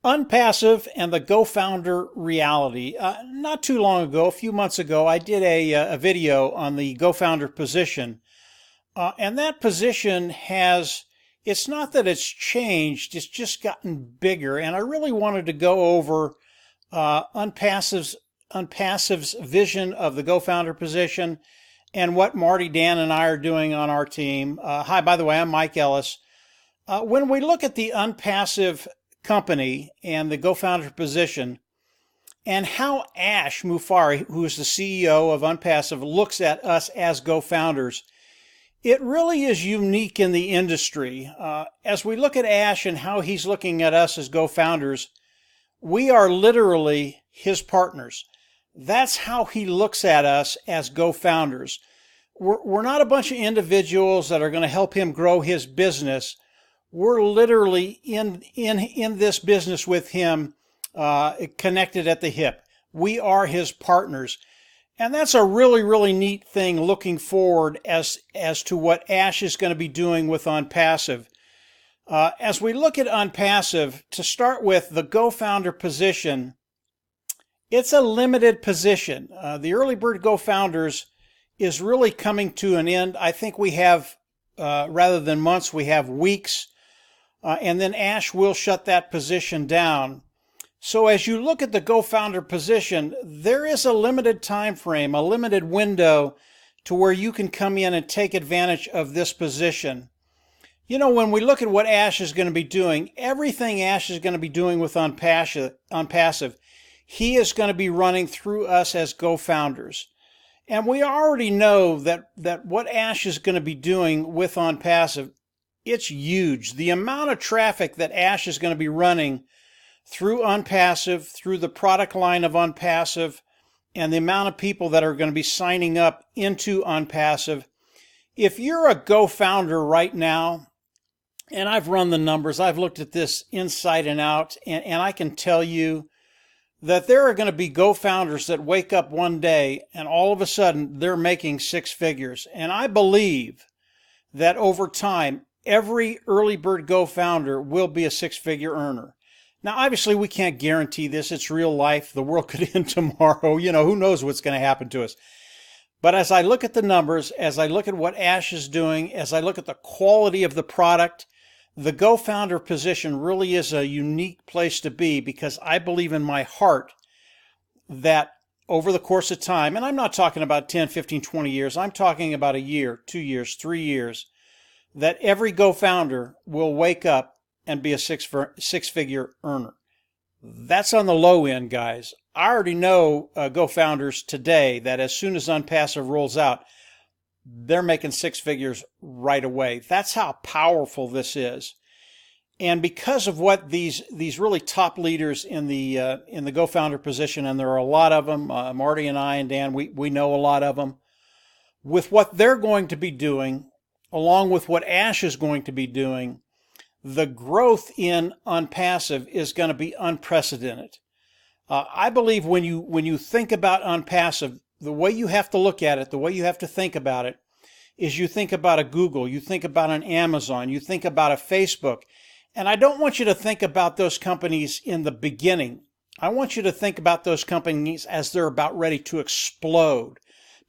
Unpassive and the GoFounder reality. Not too long ago, a few months ago, I did a video on the GoFounder position. And that position it's not that it's changed, it's just gotten bigger. And I really wanted to go over Unpassive's vision of the GoFounder position and what Marty, Dan, and I are doing on our team. Hi, by the way, I'm Mike Ellis. When we look at the Unpassive company and the GoFounder position, and how Ash Mufari, who is the CEO of Onpassive, looks at us as GoFounders, it really is unique in the industry. As we look at Ash and how he's looking at us as GoFounders, we are literally his partners. That's how he looks at us as GoFounders. We're not a bunch of individuals that are going to help him grow his business. We're literally in this business with him, connected at the hip. We are his partners. And that's a really, really neat thing looking forward as to what Ash is going to be doing with Onpassive. As we look at Onpassive, to start with, the GoFounder position, it's a limited position. The Early Bird GoFounders is really coming to an end. I think we have, rather than months, we have weeks. And then Ash will shut that position down. So as you look at the GoFounder position, there is a limited time frame, a limited window to where you can come in and take advantage of this position. You know, when we look at what Ash is going to be doing, everything Ash is going to be doing with Onpassive, he is going to be running through us as GoFounders. And we already know that what Ash is going to be doing with Onpassive, it's huge. The amount of traffic that Ash is going to be running through Onpassive, through the product line of Onpassive, and the amount of people that are going to be signing up into Onpassive. If you're a GoFounder right now, and I've run the numbers, I've looked at this inside and out, and I can tell you that there are going to be GoFounders that wake up one day and all of a sudden they're making six figures. And I believe that over time, every early bird GoFounder will be a six-figure earner. Now, obviously, we can't guarantee this. It's real life. The world could end tomorrow. You know, who knows what's going to happen to us. But as I look at the numbers, as I look at what Ash is doing, as I look at the quality of the product, the GoFounder position really is a unique place to be, because I believe in my heart that over the course of time, and I'm not talking about 10, 15, 20 years, I'm talking about a year, 2 years, 3 years, that every GoFounder will wake up and be a six-figure earner. That's on the low end, guys. I already know GoFounders today that as soon as Onpassive rolls out, they're making six figures right away. That's how powerful this is. And because of what these really top leaders in the GoFounder position, and there are a lot of them, Marty and I and Dan, we know a lot of them, with what they're going to be doing, along with what Ash is going to be doing, the growth in Onpassive is going to be unprecedented. I believe when you think about Onpassive, the way you have to look at it, the way you have to think about it, is you think about a Google, you think about an Amazon, you think about a Facebook. And I don't want you to think about those companies in the beginning. I want you to think about those companies as they're about ready to explode,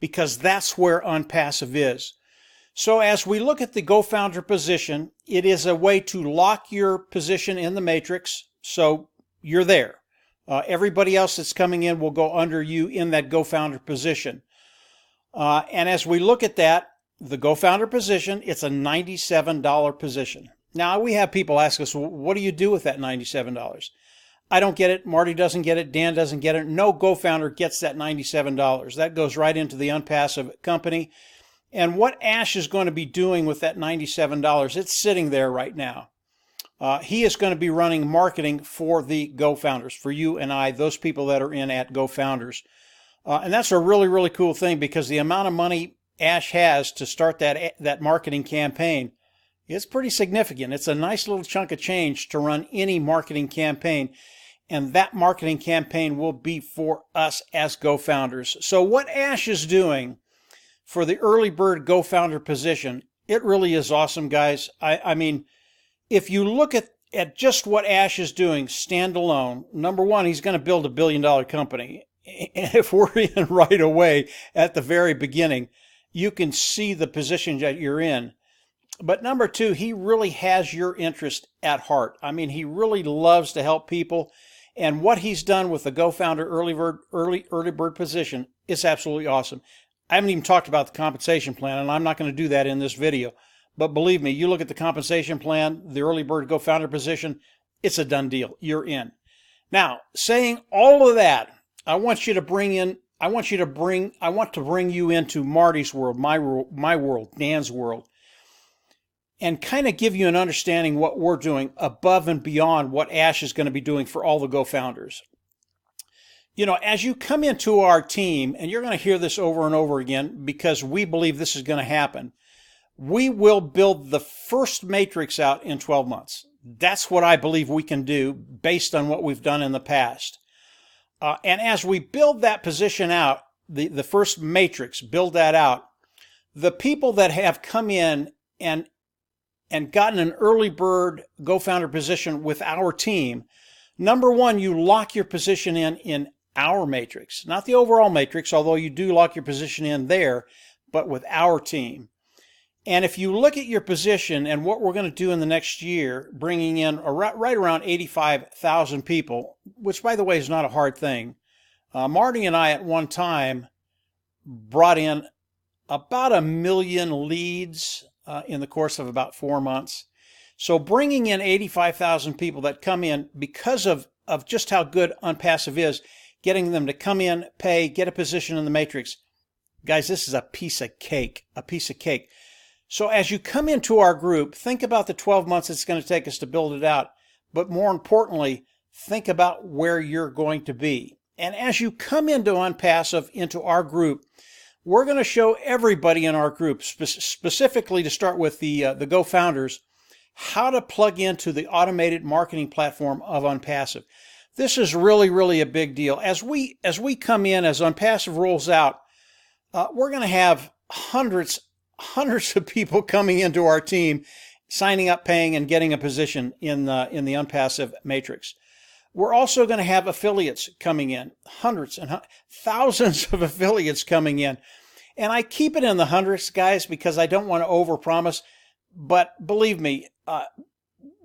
because that's where Onpassive is. So as we look at the GoFounder position, it is a way to lock your position in the matrix, so you're there. Everybody else that's coming in will go under you in that GoFounder position. And as we look at that, the GoFounder position, it's a $97 position. Now, we have people ask us, well, what do you do with that $97? I don't get it. Marty doesn't get it. Dan doesn't get it. No GoFounder gets that $97. That goes right into the Onpassive company. And what Ash is going to be doing with that $97, it's sitting there right now. He is going to be running marketing for the GoFounders, for you and I, those people that are in at GoFounders. And that's a really, really cool thing, because the amount of money Ash has to start that marketing campaign is pretty significant. It's a nice little chunk of change to run any marketing campaign. And that marketing campaign will be for us as GoFounders. So what Ash is doing for the early bird GoFounder position, it really is awesome, guys. I mean, if you look at at just what Ash is doing standalone, number one, he's going to build $1 billion company. And if we're in right away at the very beginning, you can see the position that you're in. But number two, he really has your interest at heart. I mean, he really loves to help people. And what he's done with the GoFounder early bird position is absolutely awesome. I haven't even talked about the compensation plan, and I'm not going to do that in this video. But believe me, you look at the compensation plan, the early bird GoFounder position, it's a done deal. You're in. Now, saying all of that, I want to bring you into Marty's world, my world, Dan's world, and kind of give you an understanding what we're doing above and beyond what Ash is going to be doing for all the GoFounders. You know, as you come into our team, and you're going to hear this over and over again because we believe this is going to happen, we will build the first matrix out in 12 months. That's what I believe we can do based on what we've done in the past. And as we build that position out, the first matrix, build that out, the people that have come in and gotten an early bird GoFounder position with our team, number one, you lock your position in our matrix, not the overall matrix, although you do lock your position in there, but with our team. And if you look at your position and what we're going to do in the next year, bringing in right around 85,000 people, which, by the way, is not a hard thing. Marty and I at one time brought in about 1 million leads in the course of about 4 months. So bringing in 85,000 people that come in because of just how good Onpassive is, getting them to come in, pay, get a position in the matrix. Guys, this is a piece of cake, So as you come into our group, think about the 12 months it's going to take us to build it out. But more importantly, think about where you're going to be. And as you come into Onpassive, into our group, we're going to show everybody in our group, specifically to start with the GoFounders, how to plug into the automated marketing platform of Onpassive. This is really, really a big deal. As we come in, as Onpassive rolls out, we're going to have hundreds of people coming into our team, signing up, paying, and getting a position in the Onpassive matrix. We're also going to have affiliates coming in, hundreds and thousands of affiliates coming in. And I keep it in the hundreds, guys, because I don't want to overpromise. But believe me,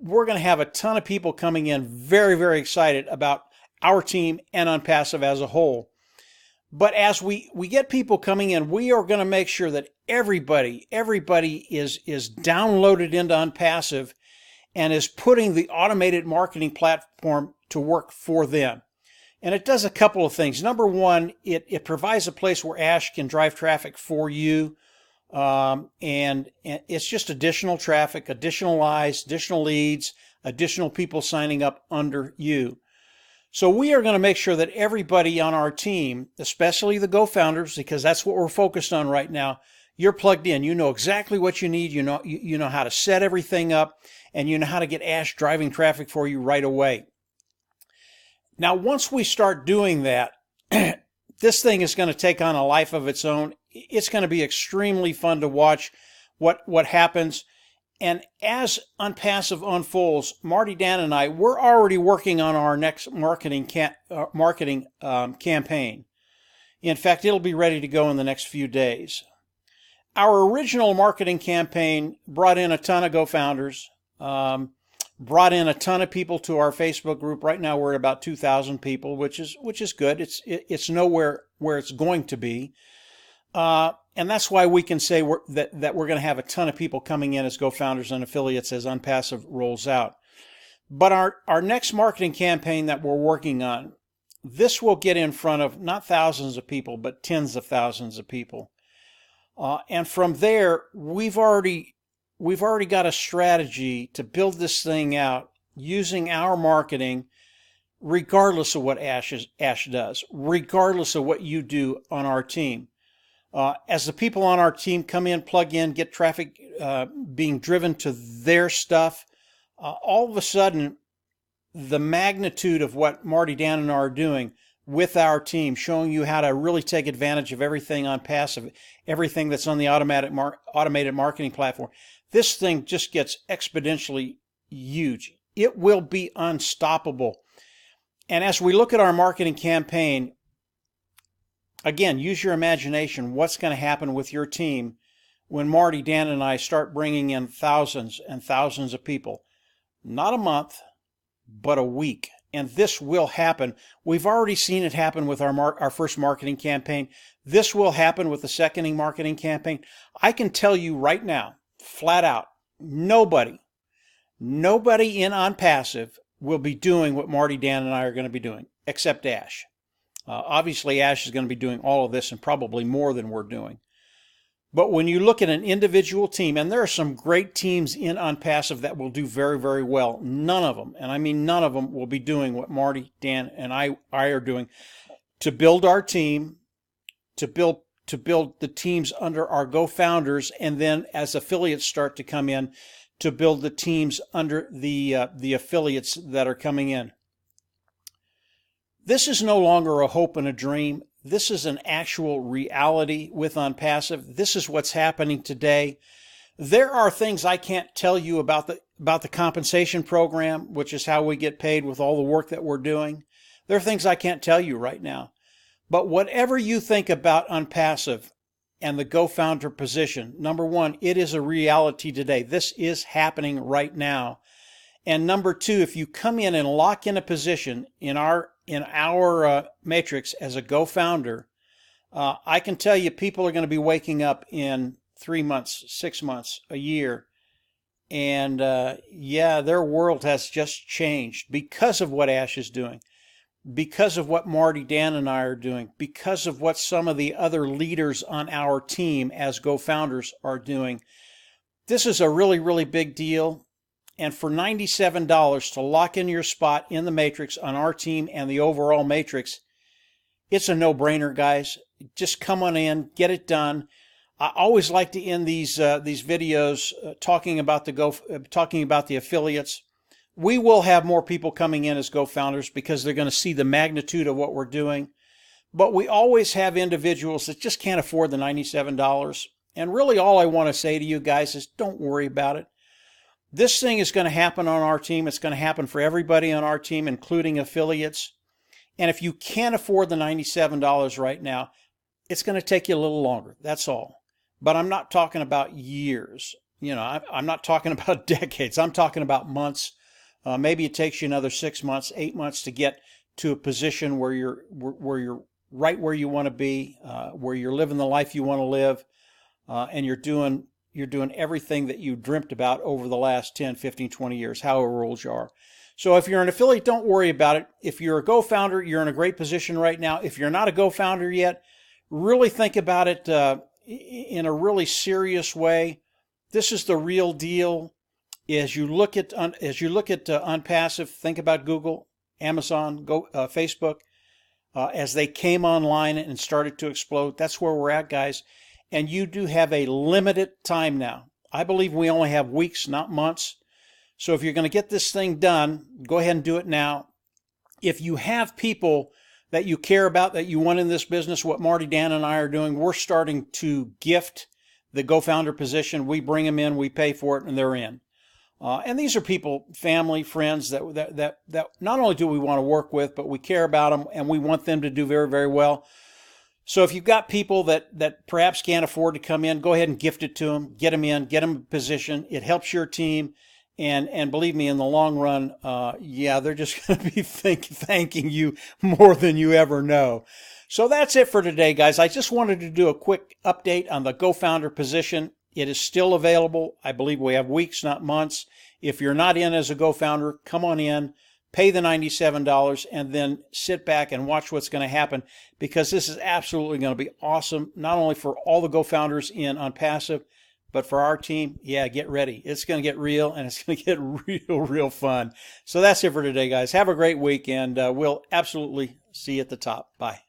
we're going to have a ton of people coming in, very, very excited about our team and Onpassive as a whole. But as we get people coming in, we are going to make sure that everybody is downloaded into Onpassive and is putting the automated marketing platform to work for them. And it does a couple of things. Number one, it provides a place where Ash can drive traffic for you. And it's just additional traffic, additional eyes, additional leads, additional people signing up under you. So we are going to make sure that everybody on our team, especially the GoFounders, because that's what we're focused on right now, you're plugged in. You know exactly what you need. You know how to set everything up, and you know how to get Ash driving traffic for you right away. Now, once we start doing that, this thing is going to take on a life of its own. It's going to be extremely fun to watch what happens. And as Onpassive unfolds, Marty, Dan, and I, we're already working on our next marketing campaign. In fact, it'll be ready to go in the next few days. Our original marketing campaign brought in a ton of GoFounders, brought in a ton of people to our Facebook group. Right now, we're at about 2,000 people, which is good. It's nowhere where it's going to be. And that's why we can say that we're going to have a ton of people coming in as GoFounders and affiliates as Onpassive rolls out. But our next marketing campaign that we're working on, this will get in front of not thousands of people, but tens of thousands of people. And from there, we've already got a strategy to build this thing out using our marketing, regardless of what Ash does, regardless of what you do on our team. As the people on our team come in, plug in, get traffic being driven to their stuff, all of a sudden, the magnitude of what Marty, Dan, and I are doing with our team, showing you how to really take advantage of everything Onpassive, everything that's on the automated marketing platform, this thing just gets exponentially huge. It will be unstoppable. And as we look at our marketing campaign, again, use your imagination. What's going to happen with your team when Marty, Dan, and I start bringing in thousands and thousands of people? Not a month, but a week. And this will happen. We've already seen it happen with our first marketing campaign. This will happen with the second marketing campaign. I can tell you right now, flat out, nobody in Onpassive will be doing what Marty, Dan, and I are going to be doing, except Ash. Obviously, Ash is going to be doing all of this and probably more than we're doing. But when you look at an individual team, and there are some great teams in Onpassive that will do very, very well, none of them, and I mean none of them, will be doing what Marty, Dan, and I are doing to build our team, to build the teams under our GoFounders, and then as affiliates start to come in, to build the teams under the affiliates that are coming in. This is no longer a hope and a dream. This is an actual reality with Onpassive. This is what's happening today. There are things I can't tell you about the compensation program, which is how we get paid with all the work that we're doing. There are things I can't tell you right now. But whatever you think about Onpassive and the GoFounder position, number one, it is a reality today. This is happening right now. And number two, if you come in and lock in a position in our matrix as a GoFounder, I can tell you people are going to be waking up in 3 months, 6 months, a year. And yeah, their world has just changed because of what Ash is doing, because of what Marty, Dan, and I are doing, because of what some of the other leaders on our team as GoFounders are doing. This is a really, really big deal. And for $97 to lock in your spot in the matrix on our team and the overall matrix, it's a no-brainer, guys. Just come on in, get it done. I always like to end these videos talking about the affiliates. We will have more people coming in as GoFounders because they're going to see the magnitude of what we're doing. But we always have individuals that just can't afford the $97. And really all I want to say to you guys is don't worry about it. This thing is going to happen on our team. It's going to happen for everybody on our team, including affiliates. And if you can't afford the $97 right now, it's going to take you a little longer. That's all. But I'm not talking about years. You know, I'm not talking about decades. I'm talking about months. Maybe it takes you another 6 months, 8 months to get to a position where you're right where you want to be, where you're living the life you want to live, and you're doing everything that you dreamt about over the last 10, 15, 20 years, however old you are. So if you're an affiliate, don't worry about it. If you're a GoFounder, you're in a great position right now. If you're not a GoFounder yet, really think about it in a really serious way. This is the real deal. As you look at Onpassive, think about Google, Amazon, Facebook, as they came online and started to explode. That's where we're at, guys. And you do have a limited time now. I believe we only have weeks, not months. So if you're going to get this thing done, go ahead and do it now. If you have people that you care about, that you want in this business, what Marty, Dan, and I are doing, we're starting to gift the GoFounder position. We bring them in, we pay for it, and they're in. And these are people, family, friends that not only do we want to work with, but we care about them and we want them to do very, very well. So if you've got people that perhaps can't afford to come in, go ahead and gift it to them, get them in, get them a position. It helps your team. And believe me, in the long run, yeah, they're just going to be thanking you more than you ever know. So that's it for today, guys. I just wanted to do a quick update on the GoFounder position. It is still available. I believe we have weeks, not months. If you're not in as a GoFounder, come on in, pay the $97, and then sit back and watch what's going to happen, because this is absolutely going to be awesome, not only for all the GoFounders in Onpassive, but for our team. Yeah, get ready. It's going to get real, and it's going to get real fun. So that's it for today, guys. Have a great week, and we'll absolutely see you at the top. Bye.